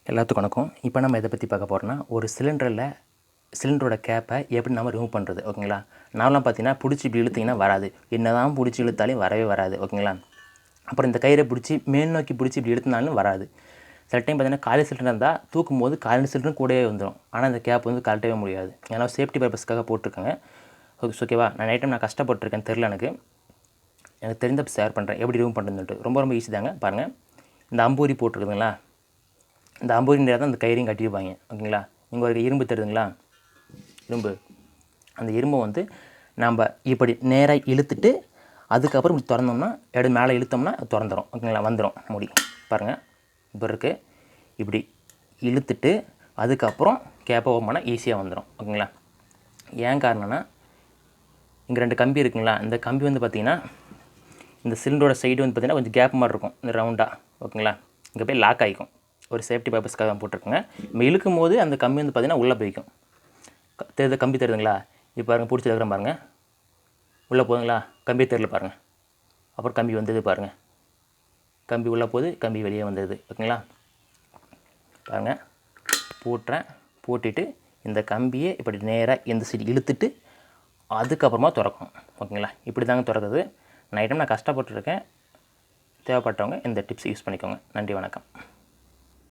எல்லாத்துக்கும் வணக்கம். இப்போ நம்ம எதை பற்றி பார்க்க போகிறோம்னா, ஒரு சிலிண்டரோட கேப்பை எப்படி நம்ம ரிமூவ் பண்ணுறது, ஓகேங்களா? நான்லாம் பார்த்தீங்கன்னா பிடிச்சி இப்படி இழுத்திங்கன்னா வராது. என்ன தான் பிடிச்சி இழுத்தாலும் வரவே வராது, ஓகேங்களா? அப்புறம் இந்த கயிறை பிடிச்சி மேல் நோக்கி பிடிச்சி இப்படி இழுத்தினாலும் வராது. சில டைம் பார்த்தீங்கன்னா காலி சிலிண்டர் இருந்தால் தூக்கும் போது காலி சிலிண்டரும் கூடவே வந்துடும். ஆனால் இந்த கேப் வந்து கழட்டவே முடியாது. ஏன்னா சேஃப்டி பர்பஸ்க்காக போட்டிருக்காங்க. ஓகேவா? நான் கஷ்டப்பட்டுருக்கேன், தெரில எனக்கு தெரிந்த ஷேர் பண்ணுறேன் எப்படி ரிமூவ் பண்ணுறதுன்ட்டு. ரொம்ப ஈஸி தாங்க. பாருங்கள், இந்த அம்பூரி போட்டிருக்குதுங்களா, இந்த அம்பூரி தான் அந்த கயிறையும் கட்டியிருப்பாங்க, ஓகேங்களா? இங்கே ஒரு இரும்பு தெரியுதுங்களா, அந்த இரும்பை வந்து நம்ம இப்படி நேராக இழுத்துட்டு அதுக்கப்புறம் இப்படி திறந்தோம்னா மேலே இழுத்தோம்னா திறந்துடும், ஓகேங்களா? வந்துடும் மூடி. பாருங்கள், இப்போ இருக்குது. இப்படி இழுத்துட்டு அதுக்கப்புறம் கேப்பை ஓப்பன் பண்ணால் ஈஸியாக வந்துடும், ஓகேங்களா? ஏன் காரணம்னா, இங்கே 2 கம்பி இருக்குங்களா, இந்த கம்பி வந்து பார்த்திங்கன்னா இந்த சிலிண்டரோட சைடு வந்து பார்த்திங்கன்னா கொஞ்சம் கேப் மாதிரி இருக்கும், இந்த ரவுண்டாக, ஓகேங்களா? இங்கே போய் லாக் ஆகிக்கும். ஒரு சேஃப்டி பர்பஸ்க்காக தான் போட்டிருக்குங்க. நம்ம இழுக்கும் போது அந்த கம்பி வந்து பார்த்திங்கன்னா உள்ளே போய்க்கும். கம்பி தெரியுதுங்களா? இப்போ பாருங்கள், பிடிச்சி இருக்கிறேன் பாருங்கள், உள்ளே போதுங்களா? கம்பி தெரியல பாருங்கள். அப்புறம் கம்பி வந்தது பாருங்கள், கம்பி உள்ளே போகுது, கம்பி வெளியே வந்தது, ஓகேங்களா? பாருங்கள், போட்டுட்டு இந்த கம்பியை இப்படி நேராக இந்த சைடு இழுத்துட்டு அதுக்கப்புறமா திறக்கணும், ஓகேங்களா? இப்படி தாங்க திறக்குது. நான் கஷ்டப்பட்டுருக்கேன். தேவைப்பட்டவங்க இந்த டிப்ஸ் யூஸ் பண்ணிக்கோங்க. நன்றி, வணக்கம்.